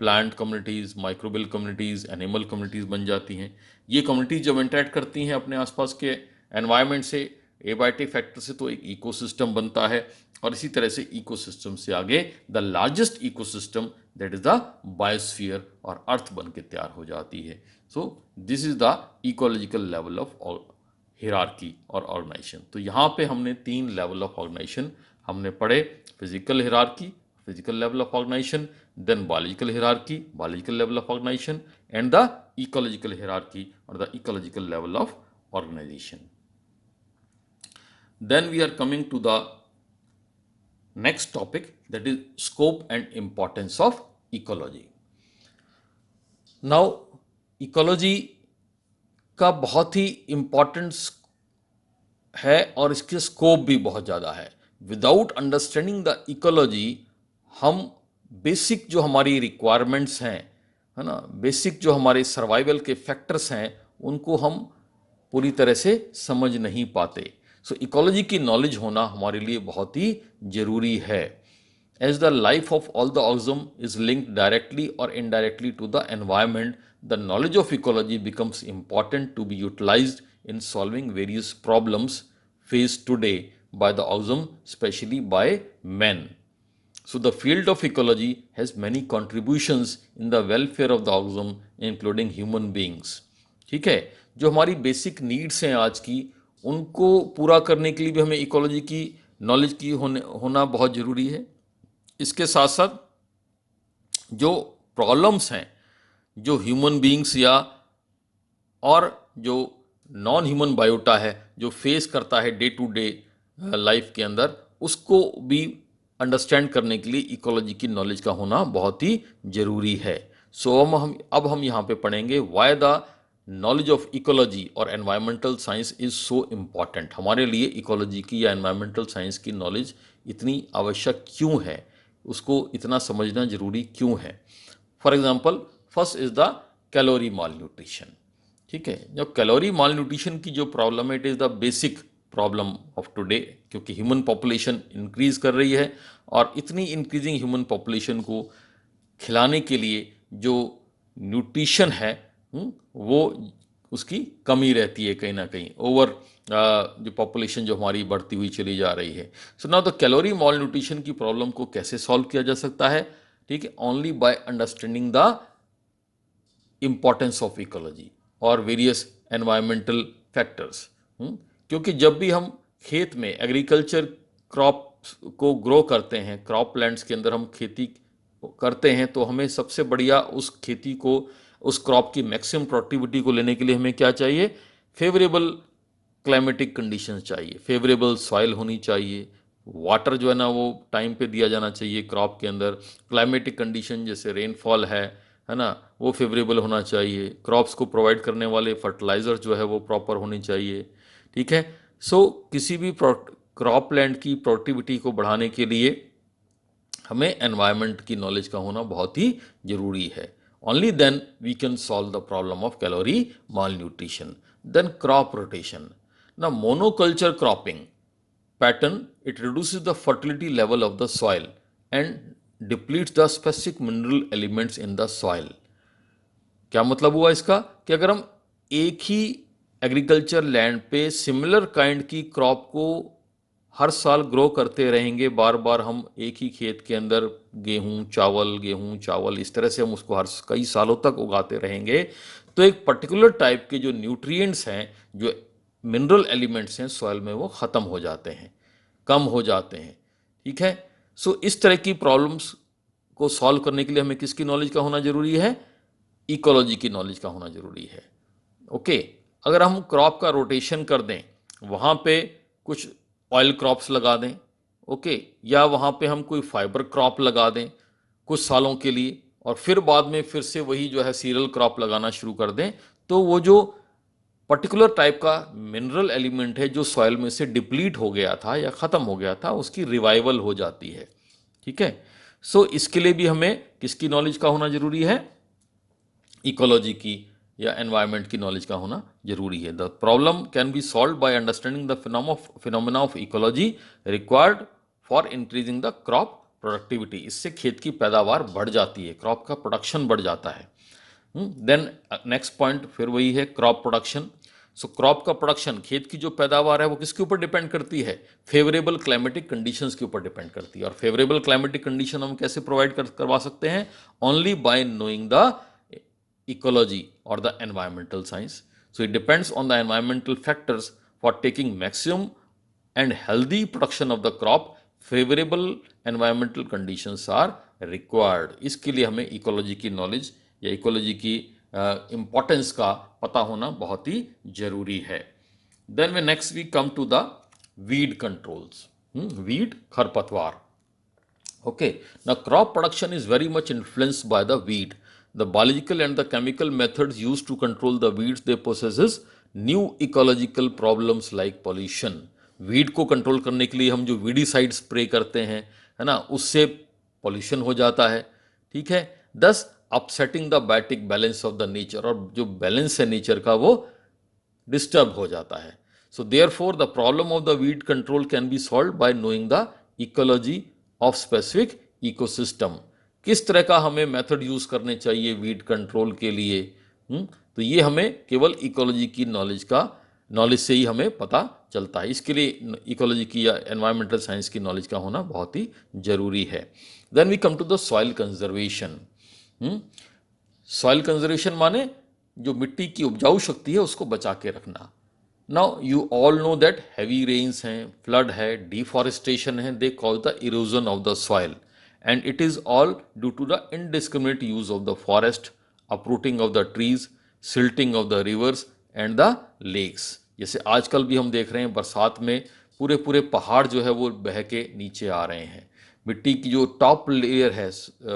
Plant communities, microbial communities, animal communities बन जाती हैं। ये कम्युनिटीज जब इंटरैक्ट करती हैं अपने आसपास के एनवायरनमेंट से, एबायोटिक फैक्टर से, तो एक इकोसिस्टम बनता है। और इसी तरह से इकोसिस्टम से आगे the largest ecosystem, that is the biosphere और अर्थ बन के तैयार हो जाती है। So this is the ecological level of hierarchy और ऑर्गेनाइजेशन। तो यहाँ पे हमने 3 लेवल ऑफ ऑर्गेनाइजेशन हमने पढ़े: physical hierarchy, physical level of organization, then biological hierarchy, biological level of organization, and the ecological hierarchy or the ecological level of organization. Then we are coming to the next topic, that is scope and importance of ecology. Now, ecology का बहुत ही importance है और इसके scope भी बहुत ज़्यादा है. Without understanding the ecology हम बेसिक जो हमारी रिक्वायरमेंट्स हैं, है ना, बेसिक जो हमारे सर्वाइवल के फैक्टर्स हैं, उनको हम पूरी तरह से समझ नहीं पाते. सो इकोलॉजी की नॉलेज होना हमारे लिए बहुत ही ज़रूरी है. As the life of all the organism is linked directly or indirectly to the environment, the knowledge of ecology becomes important to be utilized in solving various problems faced today by the organism, especially by men. So the field of ecology has many contributions in the welfare of the organism, including human beings. ठीक है, जो हमारी basic needs हैं आज की, उनको पूरा करने के लिए भी हमें इकोलॉजी की नॉलेज की होना बहुत ज़रूरी है. इसके साथ साथ जो प्रॉब्लम्स हैं, जो ह्यूमन बीइंग्स या और जो नॉन ह्यूमन बायोटा है जो फेस करता है डे टू डे लाइफ के अंदर, उसको भी अंडरस्टैंड करने के लिए इकोलॉजी की नॉलेज का होना बहुत ही ज़रूरी है. सो अब हम यहाँ पे पढ़ेंगे why the knowledge of ecology और environmental science is so important. हमारे लिए इकोलॉजी की या एनवायरमेंटल साइंस की नॉलेज इतनी आवश्यक क्यों है, उसको इतना समझना जरूरी क्यों है. For example, first is the calorie mall nutrition. ठीक है, जो कैलोरी माल न्यूट्रिशन की जो प्रॉब्लम है, it is the basic problem of today, क्योंकि ह्यूमन पॉपुलेशन इंक्रीज कर रही है और इतनी इंक्रीजिंग ह्यूमन पॉपुलेशन को खिलाने के लिए जो न्यूट्रिशन है वो उसकी कमी रहती है कहीं ना कहीं. ओवर जो पॉपुलेशन जो हमारी बढ़ती हुई चली जा रही है. So now the calorie mall nutrition की प्रॉब्लम को कैसे सॉल्व किया जा सकता है? ठीक है, only by understanding the importance of ecology और वेरियस एनवायरमेंटल फैक्टर्स. क्योंकि जब भी हम खेत में एग्रीकल्चर क्रॉप को ग्रो करते हैं, क्रॉप लैंड्स के अंदर हम खेती करते हैं, तो हमें सबसे बढ़िया उस खेती को, उस क्रॉप की मैक्सिमम प्रोडक्टिविटी को लेने के लिए हमें क्या चाहिए? फेवरेबल क्लाइमेटिक कंडीशंस चाहिए, फेवरेबल सॉइल होनी चाहिए, वाटर जो है ना वो टाइम पे दिया जाना चाहिए क्रॉप के अंदर, क्लाइमेटिक कंडीशन जैसे रेनफॉल है ना, वो फेवरेबल होना चाहिए, क्रॉप्स को प्रोवाइड करने वाले फर्टिलाइजर जो है वो प्रॉपर होनी चाहिए. ठीक है, सो किसी भी क्रॉप लैंड की प्रोडक्टिविटी को बढ़ाने के लिए हमें एनवायरनमेंट की नॉलेज का होना बहुत ही ज़रूरी है. Only then we can solve the problem of calorie malnutrition. Then crop rotation. Now monoculture cropping pattern, it reduces the fertility level of the soil and depletes the specific mineral elements in the soil. क्या मतलब हुआ इसका कि अगर हम एक ही agriculture land पे similar kind की क्रॉप को हर साल ग्रो करते रहेंगे, बार बार हम एक ही खेत के अंदर गेहूं चावल इस तरह से हम उसको हर कई सालों तक उगाते रहेंगे, तो एक पर्टिकुलर टाइप के जो न्यूट्रिएंट्स हैं, जो मिनरल एलिमेंट्स हैं सॉइल में, वो ख़त्म हो जाते हैं, कम हो जाते हैं. ठीक है, सो इस तरह की प्रॉब्लम्स को सॉल्व करने के लिए हमें किसकी नॉलेज का होना ज़रूरी है? इकोलॉजी की नॉलेज का होना ज़रूरी है. ओके, अगर हम क्रॉप का रोटेशन कर दें, वहाँ पे कुछ ऑयल क्रॉप्स लगा दें, ओके, या वहाँ पे हम कोई फाइबर क्रॉप लगा दें कुछ सालों के लिए, और फिर बाद में फिर से वही जो है सीरियल क्रॉप लगाना शुरू कर दें, तो वो जो पर्टिकुलर टाइप का मिनरल एलिमेंट है जो सॉइल में से डिप्लीट हो गया था या ख़त्म हो गया था, उसकी रिवाइवल हो जाती है. ठीक है, सो इसके लिए भी हमें किसकी नॉलेज का होना ज़रूरी है? इकोलॉजी की या एनवायरनमेंट की नॉलेज का होना जरूरी है. The problem can be solve bye understanding the phenomena of ecology required for increasing the crop productivity. इससे खेत की पैदावार बढ़ जाती है, क्रॉप का प्रोडक्शन बढ़ जाता है. देन नेक्स्ट पॉइंट फिर वही है, क्रॉप प्रोडक्शन. सो क्रॉप का प्रोडक्शन, खेत की जो पैदावार है वो किसके ऊपर डिपेंड करती है? फेवरेबल क्लाइमेटिक कंडीशंस के ऊपर डिपेंड करती है. और फेवरेबल क्लाइमेटिक कंडीशन हम कैसे प्रोवाइड करवा सकते हैं? Only by knowing the ecology or the environmental science. So it depends on the environmental factors for taking maximum and healthy production of the crop favourable environmental conditions are required. इसके लिए हमें ecology की knowledge या ecology की importance का पता होना बहुत ही जरूरी है। Then way next we come to the weed controls. Weed, खरपतवार। Okay, now crop production is very much influenced by the weed. The biological and the chemical methods used to control the weeds they possesses new ecological problems like pollution. Weed को control करने के लिए हम जो weedicide spray करते हैं, है ना, उससे पॉल्यूशन हो जाता है। ठीक है, thus upsetting the biotic balance of the nature, और जो बैलेंस है नेचर का वो डिस्टर्ब हो जाता है। So therefore the problem of the weed control can be solve bye knowing the ecology of specific ecosystem. किस तरह का हमें मेथड यूज करने चाहिए वीड कंट्रोल के लिए? तो ये हमें केवल इकोलॉजी की नॉलेज से ही हमें पता चलता है। इसके लिए इकोलॉजी की या एनवायरमेंटल साइंस की नॉलेज का होना बहुत ही जरूरी है। Then we come to the soil conservation. Soil conservation माने जो मिट्टी की उपजाऊ शक्ति है उसको बचा के रखना। Now you all know that heavy rains हैं, फ्लड है, डिफॉरेस्टेशन है, they cause the erosion of the soil and it is all due to the indiscriminate use of the forest, uprooting of the trees, silting of the rivers and the lakes. जैसे आजकल भी हम देख रहे हैं बरसात में पूरे पूरे पहाड़ जो है वो बह के नीचे आ रहे हैं। मिट्टी की जो टॉप लेयर है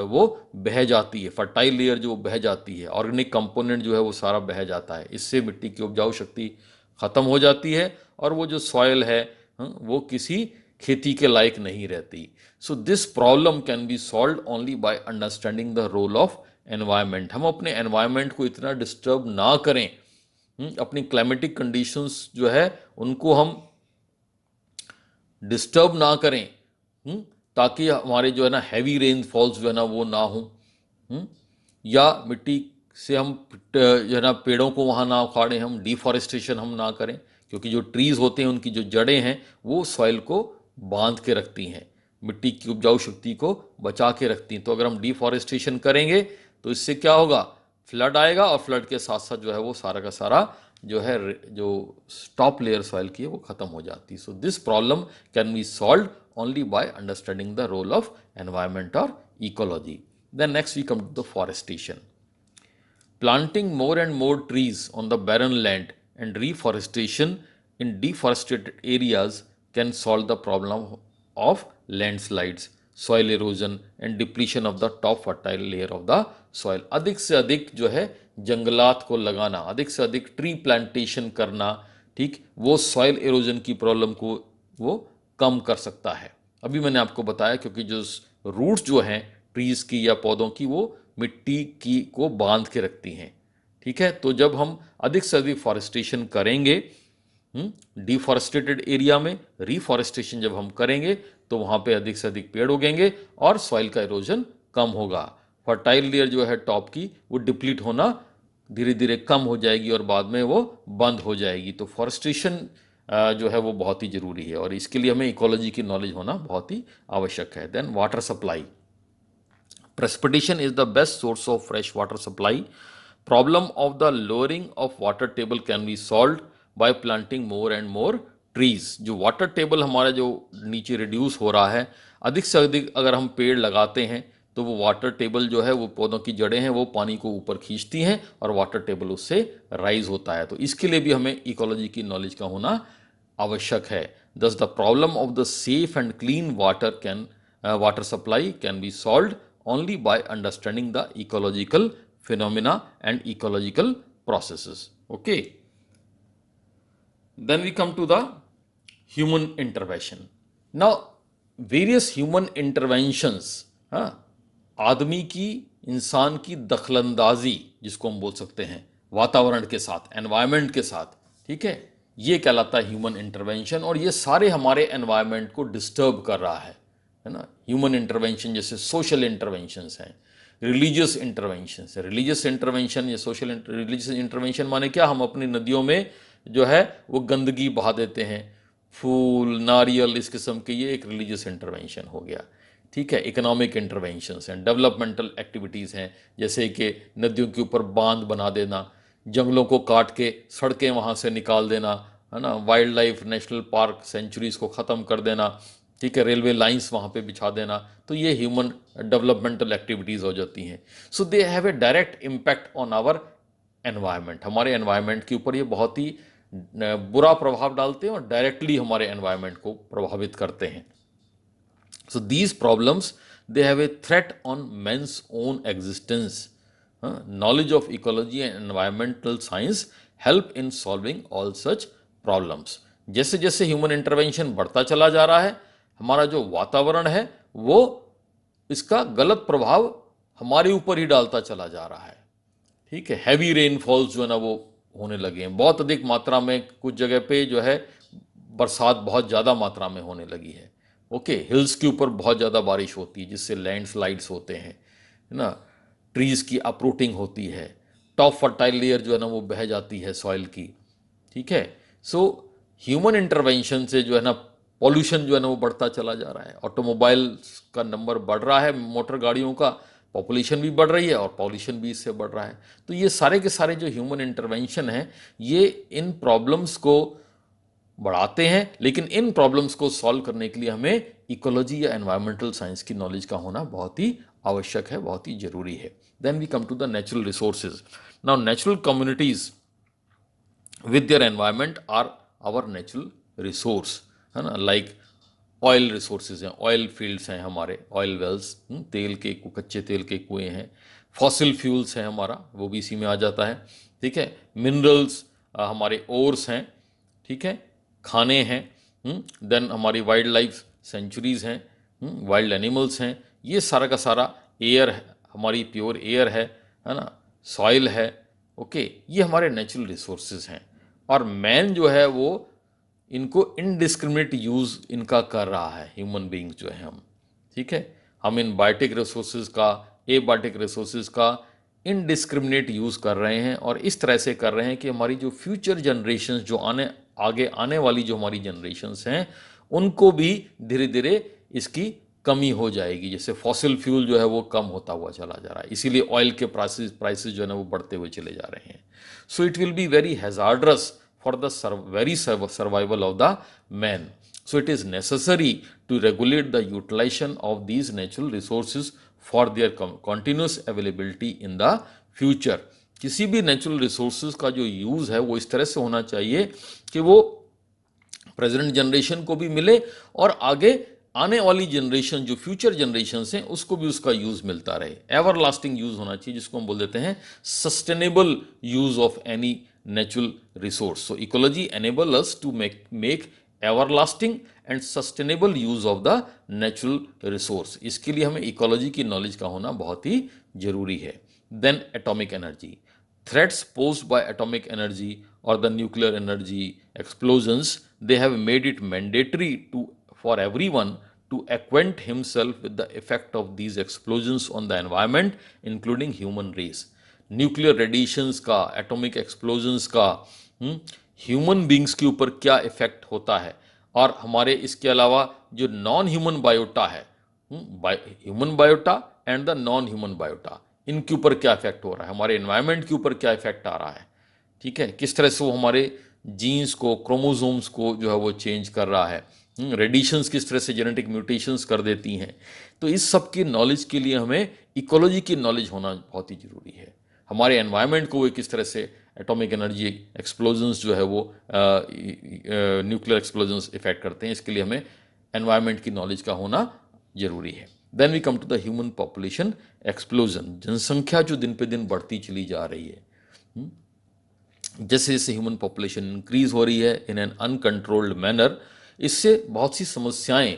वो बह जाती है, फर्टाइल लेयर जो बह जाती है, ऑर्गेनिक कंपोनेंट जो है वो सारा बह जाता है। इससे मिट्टी की उपजाऊ शक्ति ख़त्म हो जाती है और वो जो सॉइल है वो किसी खेती के लायक नहीं रहती। So this problem can be solve only by understanding the role of environment. हम अपने एनवायरनमेंट को इतना डिस्टर्ब ना करें, अपनी क्लाइमेटिक कंडीशंस जो है उनको हम डिस्टर्ब ना करें, ताकि हमारे जो है ना हैवी रेनफॉल्स जो है ना वो ना हो, या मिट्टी से हम जो है ना पेड़ों को वहाँ ना उखाड़ें, हम डिफॉरेस्टेशन हम ना करें, क्योंकि जो ट्रीज़ होते हैं उनकी जो जड़ें हैं वो सॉइल को बांध के रखती हैं, मिट्टी की उपजाऊ शक्ति को बचा के रखती हैं। तो अगर हम डिफॉरेस्टेशन करेंगे तो इससे क्या होगा, फ्लड आएगा और फ्लड के साथ साथ जो है वो सारा का सारा जो है जो टॉप लेयर सॉइल की है वो खत्म हो जाती है। सो this problem can be solve only by understanding the role of environment or ecology. Then next we come to the forestation. Planting more and more trees on the barren land and reforestation in deforested areas can solve the problem of landslides, soil erosion and depletion of the top fertile layer of the soil. अधिक से अधिक जो है जंगलात को लगाना, अधिक से अधिक ट्री प्लांटेशन करना, ठीक, वो सॉइल एरोजन की प्रॉब्लम को वो कम कर सकता है। अभी मैंने आपको बताया क्योंकि जो रूट्स जो हैं ट्रीज की या पौधों की वो मिट्टी की को बांध के रखती हैं। ठीक है, तो जब हम अधिक से अधिक फॉरेस्टेशन करेंगे डिफॉरेस्टेटेड एरिया में, रिफॉरेस्टेशन जब हम करेंगे तो वहाँ पे अधिक से अधिक पेड़ उगेंगे और सॉइल का इरोजन कम होगा। फर्टाइल लेयर जो है टॉप की वो डिप्लीट होना धीरे धीरे कम हो जाएगी और बाद में वो बंद हो जाएगी। तो फॉरेस्टेशन जो है वो बहुत ही ज़रूरी है और इसके लिए हमें इकोलॉजी की नॉलेज होना बहुत ही आवश्यक है। Then water supply. Precipitation is the best source of fresh water supply. Problem of the lowering of water table can be solve by planting more and more trees. जो वाटर टेबल हमारा जो नीचे reduce हो रहा है, अधिक से अधिक अगर हम पेड़ लगाते हैं तो वो वाटर टेबल जो है वो पौधों की जड़ें हैं वो पानी को ऊपर खींचती हैं और वाटर टेबल उससे राइज होता है। तो इसके लिए भी हमें इकोलॉजी की नॉलेज का होना आवश्यक है। Thus the problem of the safe and clean water supply can be solve only by understanding the ecological phenomena and ecological processes. Okay, then we come to the human intervention. Now various human interventions, आदमी की, इंसान की दखलंदाजी जिसको हम बोल सकते हैं वातावरण के साथ, एनवायरनमेंट के साथ, ठीक है, ये कहलाता है ह्यूमन इंटरवेंशन। और ये सारे हमारे एनवायरनमेंट को डिस्टर्ब कर रहा है ना। ह्यूमन इंटरवेंशन जैसे सोशल इंटरवेंशंस हैं, रिलीजियस इंटरवेंशंस है। रिलीजियस इंटरवेंशन या सोशल रिलीजियस इंटरवेंशन माने क्या, हम अपनी नदियों में जो है वो गंदगी बहा देते हैं, फूल नारियल इस किस्म के, ये एक रिलीजियस इंटरवेंशन हो गया। ठीक है, इकोनॉमिक इंटरवेंशंस हैं, डेवलपमेंटल एक्टिविटीज़ हैं, जैसे कि नदियों के ऊपर बांध बना देना, जंगलों को काट के सड़कें वहाँ से निकाल देना, है ना, wild life national park centuries को ख़त्म कर देना, ठीक है, रेलवे लाइंस वहाँ पे बिछा देना, तो ये ह्यूमन डेवलपमेंटल एक्टिविटीज़ हो जाती हैं। So they have a direct impact on our environment, हमारे एनवायरनमेंट के ऊपर ये बहुत ही बुरा प्रभाव डालते हैं और डायरेक्टली हमारे एनवायरनमेंट को प्रभावित करते हैं। So these problems, they have a threat on man's own existence. Knowledge of ecology and environmental science help in solving all such problems. जैसे जैसे ह्यूमन इंटरवेंशन बढ़ता चला जा रहा है, हमारा जो वातावरण है वो इसका गलत प्रभाव हमारे ऊपर ही डालता चला जा रहा है। ठीक है, हैवी रेनफॉल्स जो है ना वो होने लगे हैं, बहुत अधिक मात्रा में कुछ जगह पे जो है बरसात बहुत ज़्यादा मात्रा में होने लगी है। ओके, हिल्स के ऊपर बहुत ज़्यादा बारिश होती है जिससे लैंडस्लाइड्स होते हैं, है ना, ट्रीज़ की अपरूटिंग होती है, टॉप फर्टाइल लेयर जो है ना वो बह जाती है सॉइल की। ठीक है, सो ह्यूमन इंटरवेंशन से जो है ना पॉल्यूशन जो है ना वो बढ़ता चला जा रहा है, ऑटोमोबाइल्स का नंबर बढ़ रहा है, मोटर गाड़ियों का, पॉपुलेशन भी बढ़ रही है और पॉल्यूशन भी इससे बढ़ रहा है। तो ये सारे के सारे जो ह्यूमन इंटरवेंशन है ये इन प्रॉब्लम्स को बढ़ाते हैं, लेकिन इन प्रॉब्लम्स को सॉल्व करने के लिए हमें इकोलॉजी या एनवायरमेंटल साइंस की नॉलेज का होना बहुत ही आवश्यक है, बहुत ही जरूरी है। Then we come to the natural resources. Now natural communities with their environment are our natural resource, है ना, लाइक ऑयल रिसोर्सेज हैं, ऑयल फील्ड्स हैं हमारे, ऑयल वेल्स, तेल के कच्चे तेल के कुएं हैं, फॉसिल फ्यूल्स हैं हमारा, वो भी इसी में आ जाता है। ठीक है, मिनरल्स हमारे ओर्स हैं, ठीक है, खाने हैं, देन हमारी वाइल्ड लाइफ सेंचुरीज हैं, वाइल्ड एनिमल्स हैं, ये सारा का सारा एयर है, हमारी प्योर एयर है ना, सॉइल है। ओके, ये हमारे नेचुरल रिसोर्सेज हैं और मैन जो है वो इनको इनडिस्क्रिमिनेट यूज़ इनका कर रहा है, ह्यूमन बींग्स जो है हम। ठीक है, हम इन बायोटिक रिसोर्सेज का, एबायोटिक रिसोर्सेज का इनडिस्क्रिमिनेट यूज़ कर रहे हैं और इस तरह से कर रहे हैं कि हमारी जो फ्यूचर जनरेशन्स जो आगे आने वाली जो हमारी जनरेशन्स हैं उनको भी धीरे धीरे इसकी कमी हो जाएगी। जैसे फॉसिल फ्यूल जो है वो कम होता हुआ चला जा रहा है, इसीलिए ऑयल के प्राइसेस जो है ना वो बढ़ते हुए चले जा रहे हैं। So it will be very hazards for the very survival of the man. So it is necessary to regulate the utilization of these natural resources for their continuous availability in the future. किसी भी natural resources का जो use है वो इस तरह से होना चाहिए कि वो प्रेजेंट जनरेशन को भी मिले और आगे आने वाली जनरेशन जो फ्यूचर जनरेशन हैं उसको भी उसका यूज़ मिलता रहे। एवर लास्टिंग यूज़ होना चाहिए, जिसको हम बोल देते हैं sustainable use of any natural resource. So ecology enable us to make everlasting and sustainable use of the natural resource. इसके लिए हमें इकोलॉजी की नॉलेज का होना बहुत ही जरूरी है। Then atomic energy. Threats posed by atomic energy or the nuclear energy explosions, they have made it mandatory for everyone to acquaint himself with the effect of these explosions on the environment, including human race. Nuclear radiations का, atomic explosions का human beings के ऊपर क्या effect होता है और हमारे इसके अलावा जो नॉन ह्यूमन बायोटा है, human biota and the non human biota, इनके ऊपर क्या इफेक्ट हो रहा है, हमारे एनवायरनमेंट के ऊपर क्या इफेक्ट आ रहा है। ठीक है, किस तरह से वो हमारे जीन्स को, क्रोमोसोम्स को जो है वो चेंज कर रहा है, रेडिएशंस किस तरह से जेनेटिक म्यूटेशंस कर देती हैं। तो इस सब की नॉलेज के लिए हमें इकोलॉजी की नॉलेज होना बहुत ही ज़रूरी है। हमारे एनवायरनमेंट को वो किस तरह से एटॉमिक एनर्जी एक्सप्लोजन्स जो है वो न्यूक्लियर एक्सप्लोजन्स इफेक्ट करते हैं, इसके लिए हमें एनवायरनमेंट की नॉलेज का होना जरूरी है। Then we come to the human population explosion. जनसंख्या जो दिन पे दिन बढ़ती चली जा रही है, जैसे जैसे ह्यूमन पॉपुलेशन इंक्रीज हो रही है इन एन अनकंट्रोल्ड मैनर, इससे बहुत सी समस्याएं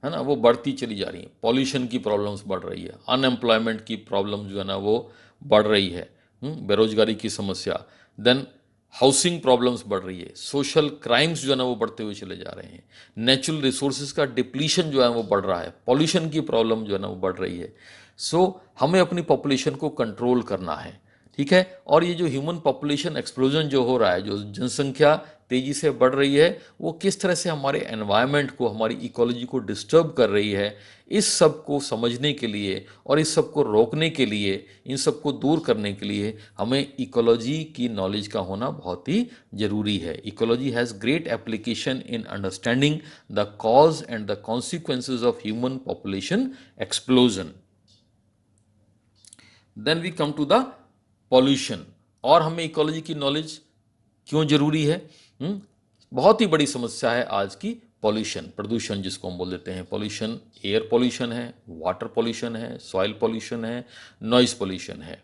है ना वो बढ़ती चली जा रही हैं। पॉल्यूशन की प्रॉब्लम्स बढ़ रही है, अनएम्प्लॉयमेंट की प्रॉब्लम जो है ना वो बढ़ रही है, बेरोजगारी की समस्या, देन हाउसिंग प्रॉब्लम्स बढ़ रही है, सोशल क्राइम्स जो है ना वो बढ़ते हुए चले जा रहे हैं, नेचुरल रिसोर्सेज का डिप्लीशन जो है वो बढ़ रहा है, पॉल्यूशन की प्रॉब्लम जो है ना वो बढ़ रही है। सो हमें अपनी पॉपुलेशन को कंट्रोल करना है। ठीक है, और ये जो ह्यूमन पॉपुलेशन एक्सप्लोजन जो हो रहा है, जो जनसंख्या तेज़ी से बढ़ रही है वो किस तरह से हमारे एनवायरनमेंट को, हमारी इकोलॉजी को डिस्टर्ब कर रही है, इस सब को समझने के लिए और इस सब को रोकने के लिए, इन सब को दूर करने के लिए हमें इकोलॉजी की नॉलेज का होना बहुत ही ज़रूरी है। Ecology has great application in understanding the cause and the consequences of human population explosion. Then we come to the pollution. और हमें इकोलॉजी की नॉलेज क्यों जरूरी है? बहुत ही बड़ी समस्या है आज की पॉल्यूशन, प्रदूषण जिसको हम बोल देते हैं। पॉल्यूशन एयर पॉल्यूशन है, वाटर पॉल्यूशन है, सॉइल पॉल्यूशन है, नॉइज पॉल्यूशन है।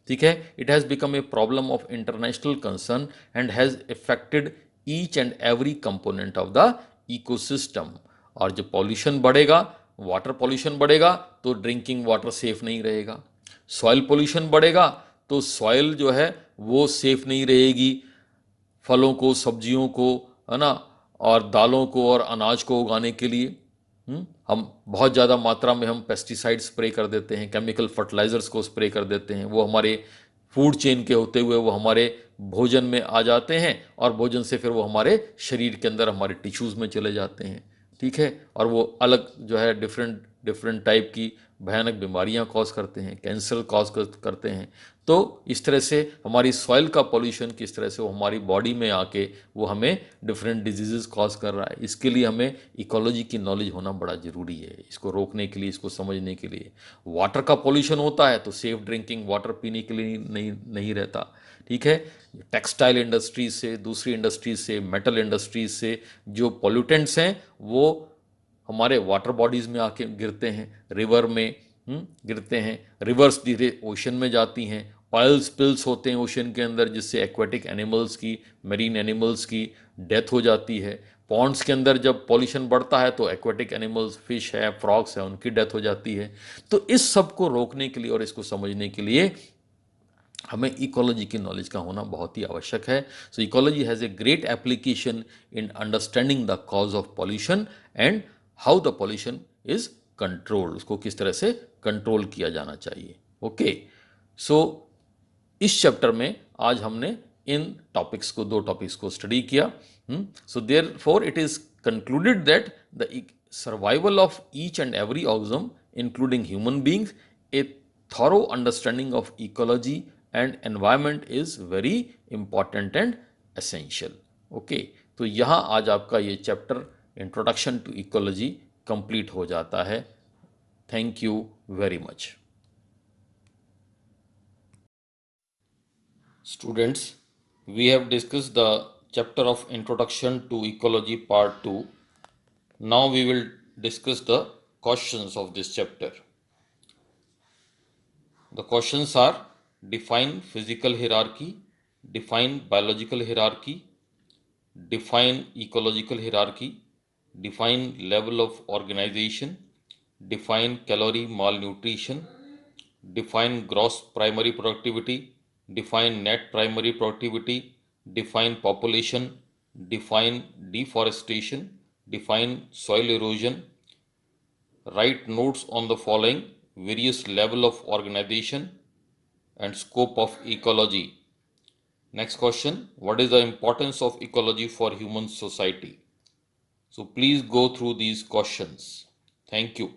ठीक है, it has become a problem of international concern and has affected each and every component of the ecosystem. और जब पॉल्यूशन बढ़ेगा, वाटर पॉल्यूशन बढ़ेगा तो ड्रिंकिंग वाटर सेफ नहीं रहेगा। सॉइल पॉल्यूशन बढ़ेगा तो सॉइल जो है वो सेफ नहीं रहेगी, फलों को, सब्जियों को, है ना, और दालों को और अनाज को उगाने के लिए। हम बहुत ज़्यादा मात्रा में हम पेस्टिसाइड स्प्रे कर देते हैं, केमिकल फर्टिलाइजर्स को स्प्रे कर देते हैं, वो हमारे फूड चेन के होते हुए वो हमारे भोजन में आ जाते हैं और भोजन से फिर वो हमारे शरीर के अंदर, हमारे टिश्यूज़ में चले जाते हैं। ठीक है, और वो अलग जो है डिफरेंट डिफरेंट टाइप की भयानक बीमारियां कॉज करते हैं, कैंसर कॉज करते हैं। तो इस तरह से हमारी सॉइल का पॉल्यूशन किस तरह से वो हमारी बॉडी में आके वो हमें डिफरेंट डिजीजेस कॉज कर रहा है, इसके लिए हमें इकोलॉजी की नॉलेज होना बड़ा ज़रूरी है, इसको रोकने के लिए, इसको समझने के लिए। वाटर का पॉल्यूशन होता है तो सेफ ड्रिंकिंग वाटर पीने के लिए नहीं रहता। ठीक है, टेक्सटाइल इंडस्ट्रीज से, दूसरी इंडस्ट्रीज से, मेटल इंडस्ट्रीज से जो पॉल्यूटेंट्स हैं वो हमारे वाटर बॉडीज़ में आके गिरते हैं, रिवर में गिरते हैं, रिवर्स धीरे ओशन में जाती हैं, ऑयल स्पिल्स होते हैं ओशन के अंदर जिससे एक्वेटिक एनिमल्स की, मरीन एनिमल्स की डेथ हो जाती है। पॉन्ड्स के अंदर जब पॉल्यूशन बढ़ता है तो एक्वेटिक एनिमल्स, फिश है, फ्रॉग्स है, उनकी डेथ हो जाती है। तो इस सब को रोकने के लिए और इसको समझने के लिए हमें इकोलॉजी की नॉलेज का होना बहुत ही आवश्यक है। सो ecology has a great application in understanding the cause of pollution and how the pollution is controlled, उसको किस तरह से कंट्रोल किया जाना चाहिए। ओके, सो इस चैप्टर में आज हमने इन टॉपिक्स को, दो टॉपिक्स को स्टडी किया। So therefore it is concluded that the survival of each and every organism including human beings, A thorough understanding of ecology and environment is very important and essential. Okay, तो यहाँ आज आपका ये chapter introduction to ecology complete हो जाता है। Thank you very much. Students, we have discussed the chapter of introduction to ecology part 2. Now we will discuss the questions of this chapter. The questions are: define physical hierarchy, define biological hierarchy, define ecological hierarchy, define level of organization, define calorie malnutrition, define gross primary productivity, define net primary productivity, define population, define deforestation, define soil erosion. Write notes on the following: various level of organization and scope of ecology. Next question: what is the importance of ecology for human society? So please go through these questions. Thank you.